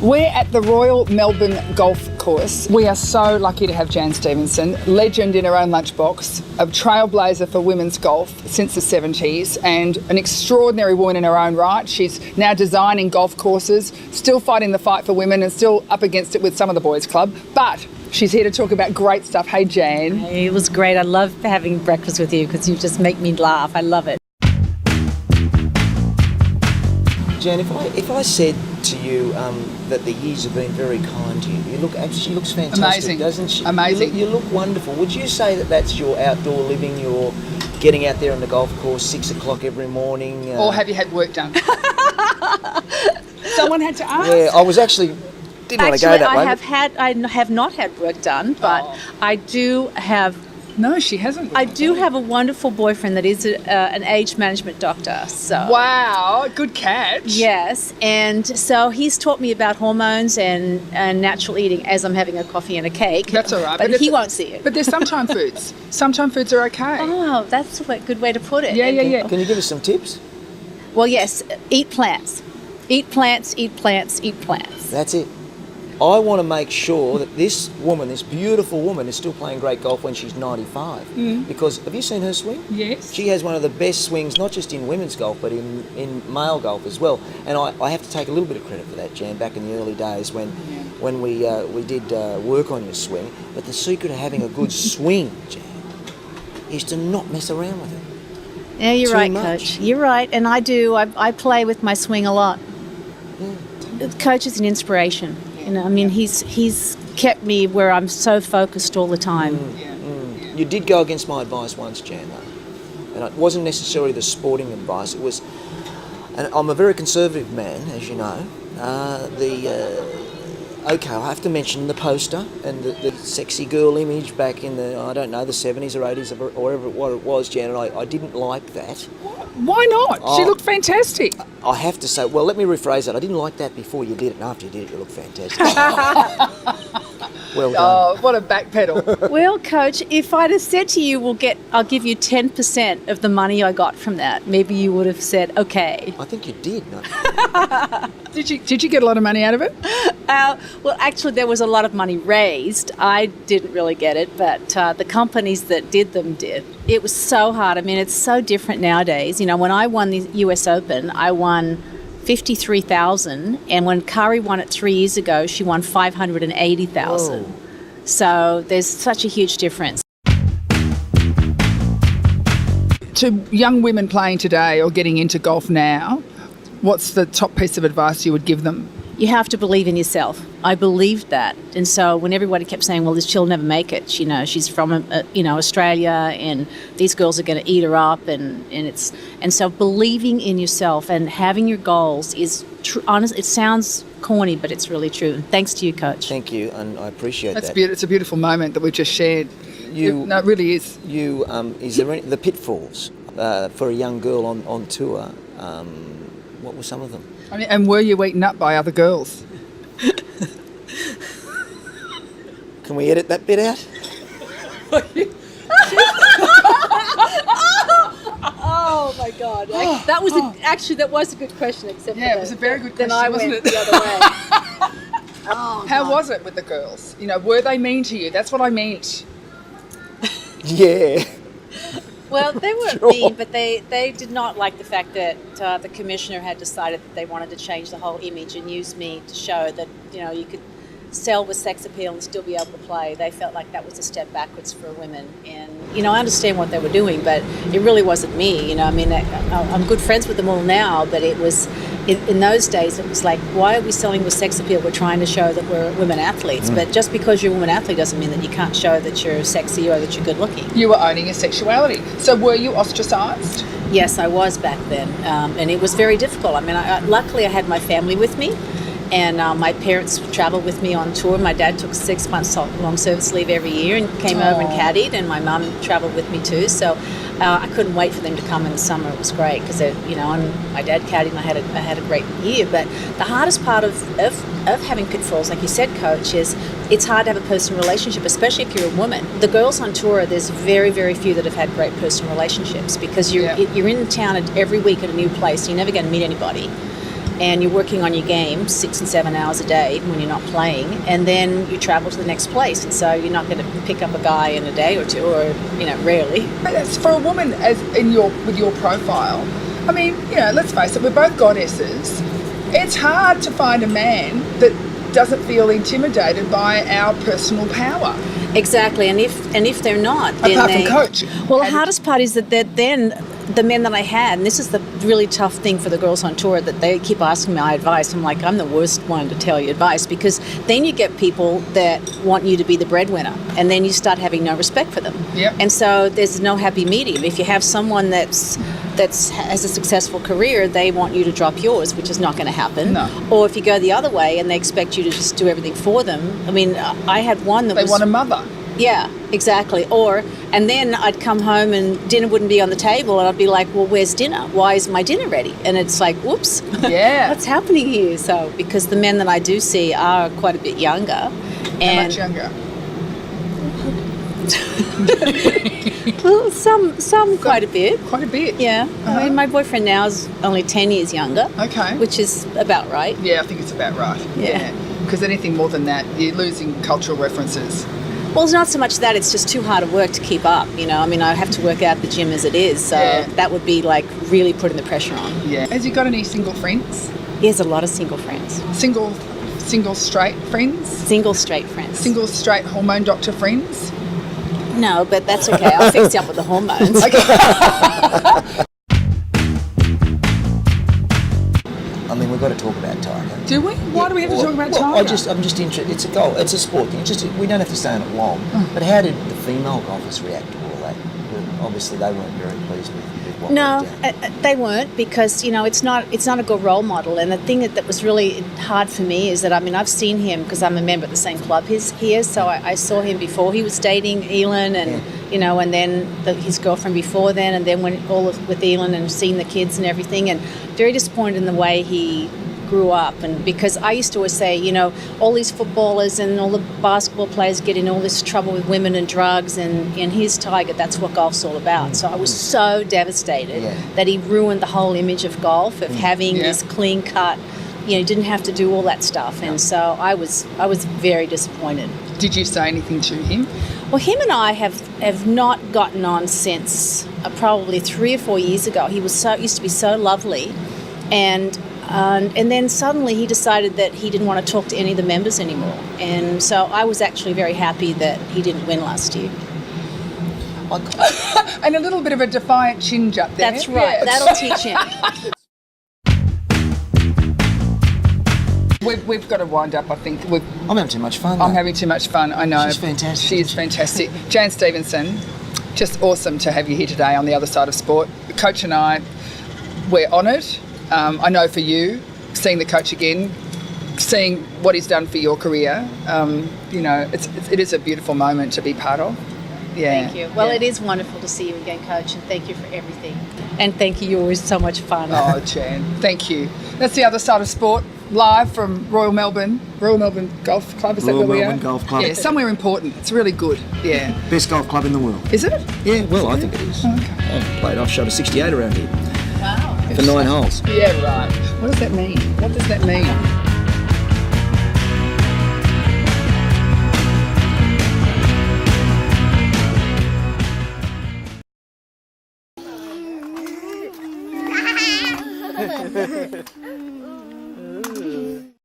We're at the Royal Melbourne Golf Course. We are so lucky to have Jan Stephenson, legend in her own lunchbox, a trailblazer for women's golf since the 70s, and an extraordinary woman in her own right. She's now designing golf courses, still fighting the fight for women and still up against it with some of the boys' club. But she's here to talk about great stuff. Hey, Jan. Hey, it was great. I love having breakfast with you because you just make me laugh. I love it. Jan, if I said to you that the years have been very kind to you, she looks fantastic, amazing, doesn't she? Amazing. You look wonderful. Would you say that that's your outdoor living, your getting out there on the golf course 6 o'clock every morning? Or have you had work done? Someone had to ask. Yeah, I was didn't want to go that way. I have not had work done, but I do have. No, she hasn't. I do have a wonderful boyfriend that is an age management doctor. So wow, good catch. Yes, and so he's taught me about hormones and natural eating as I'm having a coffee and a cake. That's all right, but he won't see it. But there's sometime foods. Sometime foods are okay. Oh, that's a good way to put it. Yeah. Can you give us some tips? Well, yes, eat plants. Eat plants, eat plants, eat plants. That's it. I want to make sure that this woman, this beautiful woman, is still playing great golf when she's 95. Because, have you seen her swing? Yes. She has one of the best swings, not just in women's golf, but in male golf as well. And I have to take a little bit of credit for that, Jan, back in the early days when we did work on your swing. But the secret of having a good swing, Jan, is to not mess around with it. Yeah, you're right, much. Coach. You're right, and I do. I play with my swing a lot. Coach is an inspiration. You know, I mean, he's kept me where I'm so focused all the time. You did go against my advice once, Jan, though. And it wasn't necessarily the sporting advice. It was, and I'm a very conservative man, as you know. Okay, I have to mention the poster and the sexy girl image back in the, I don't know, the 70s or 80s or whatever what it was, Jan, and I didn't like that. Why not? She looked fantastic. I have to say, well, let me rephrase that. I didn't like that before you did it, and after you did it, you look fantastic. Well done. Oh, what a backpedal. Well, Coach, if I'd have said to you, I'll give you 10% of the money I got from that, maybe you would have said, okay. I think you did. No? Did you get a lot of money out of it? Well, actually, there was a lot of money raised. I didn't really get it, but the companies that did them did. It was so hard. I mean, it's so different nowadays. You know, when I won the US Open, I won $53,000, and when Curry won it 3 years ago, she won $580,000. Whoa. So there's such a huge difference. To young women playing today or getting into golf now, what's the top piece of advice you would give them? You have to believe in yourself. I believed that. And so when everybody kept saying, well, she'll never make it, you know, she's from, Australia and these girls are going to eat her up. And so believing in yourself and having your goals is honest. It sounds corny, but it's really true. Thanks to you, Coach. Thank you, and I appreciate that. It's a beautiful moment that we've just shared. No, it really is. Is there any, the pitfalls for a young girl on tour? What were some of them? I mean, and were you eaten up by other girls? Can we edit that bit out? Oh my God! That was that was a good question. Except it was a very good question. Then I wasn't went it? the other way. How was it with the girls? You know, were they mean to you? That's what I meant. Yeah. Well, they weren't mean, but they did not like the fact that the commissioner had decided that they wanted to change the whole image and use me to show that, you know, you could sell with sex appeal and still be able to play. They felt like that was a step backwards for women. And, you know, I understand what they were doing, but it really wasn't me. You know, I mean, I'm good friends with them all now, but it was, in those days, it was like, why are we selling with sex appeal? We're trying to show that we're women athletes. But just because you're a woman athlete doesn't mean that you can't show that you're sexy or that you're good looking. You were owning your sexuality. So were you ostracised? Yes, I was back then. And it was very difficult. I mean, luckily I had my family with me. And my parents traveled with me on tour. My dad took 6 months long service leave every year and came over and caddied, and my mum traveled with me too. So I couldn't wait for them to come in the summer. It was great because, you know, my dad caddied and I had a great year. But the hardest part of having pitfalls, like you said, Coach, is it's hard to have a personal relationship, especially if you're a woman. The girls on tour, there's very, very few that have had great personal relationships because you're in town every week at a new place. So you're never going to meet anybody. and you're working on your game 6 and 7 hours a day when you're not playing, and then you travel to the next place, and so you're not going to pick up a guy in a day or two, or rarely. But that's for a woman with your profile. I mean, let's face it, we're both goddesses. It's hard to find a man that doesn't feel intimidated by our personal power. Exactly, and if they're not, then apart from Coach. Well, the hardest part is that then the men that I had, and this is the really tough thing for the girls on tour, that they keep asking me my advice. I'm like, I'm the worst one to tell you advice, because then you get people that want you to be the breadwinner, and then you start having no respect for them. Yep. And so there's no happy medium. If you have someone that has a successful career, they want you to drop yours, which is not going to happen. No. Or if you go the other way and they expect you to just do everything for them. I mean, I had one that they want a mother. Yeah, exactly. And then I'd come home and dinner wouldn't be on the table, and I'd be like, well, where's dinner? Why is my dinner ready? And it's like, whoops, yeah, what's happening here? So, because the men that I do see are quite a bit younger. How much younger? Well, some quite a bit. Quite a bit. Yeah. I mean, my boyfriend now is only 10 years younger. Okay. Which is about right. Yeah, I think it's about right. Yeah. Because anything more than that, you're losing cultural references. Well, it's not so much that, it's just too hard of work to keep up, I mean, I have to work out the gym as it is, so that would be like really putting the pressure on. Yeah. Has you got any single friends? He has a lot of single friends. Single straight friends? Single straight friends. Single straight hormone doctor friends? No, but that's okay. I'll fix you up with the hormones. I mean, we've got to talk about Tiger. Do we? Why do we have to talk about Tiger? I'm just interested. It's a goal. It's a sport thing. We don't have to stay on it long. But how did the female golfers react to all that? Well, obviously, they weren't very pleased with what No, went down. they weren't, because it's not a good role model. And the thing that was really hard for me is that, I mean, I've seen him because I'm a member of the same club he is. So I saw him before he was dating Elin, and and then his girlfriend before then, and then with Elin, and seeing the kids and everything, and very disappointed in the way he grew up. And because I used to always say, all these footballers and all the basketball players get in all this trouble with women and drugs, and in his Tiger, that's what golf's all about. So I was so devastated that he ruined the whole image of golf, of having this clean cut, didn't have to do all that stuff. And so I was very disappointed. Did you say anything to him? Well, him and I have not gotten on since probably 3 or 4 years ago. He used to be so lovely, and then suddenly he decided that he didn't want to talk to any of the members anymore. And so I was actually very happy that he didn't win last year. And a little bit of a defiant chinge up there. That's right. That'll teach him. We've got to wind up, I think. I'm having too much fun. I'm having too much fun, I know. She's fantastic. She is fantastic. Jan Stephenson, just awesome to have you here today on the other side of sport. Coach and I, we're honoured. I know for you, seeing the coach again, seeing what he's done for your career, it is a beautiful moment to be part of. Yeah. Thank you. Well, it is wonderful to see you again, Coach, and thank you for everything. And thank you, you're always so much fun. Oh, Jan, thank you. That's the other side of sport, live from Royal Melbourne Golf Club. Is that where we are? Royal Melbourne Golf Club. Yeah, somewhere important. It's really good. Yeah. Best golf club in the world. Is it? Yeah, well, I think it is. Oh, okay. I've shot a 68 around here. Wow. For 9 holes. Yeah, right. What does that mean? What does that mean?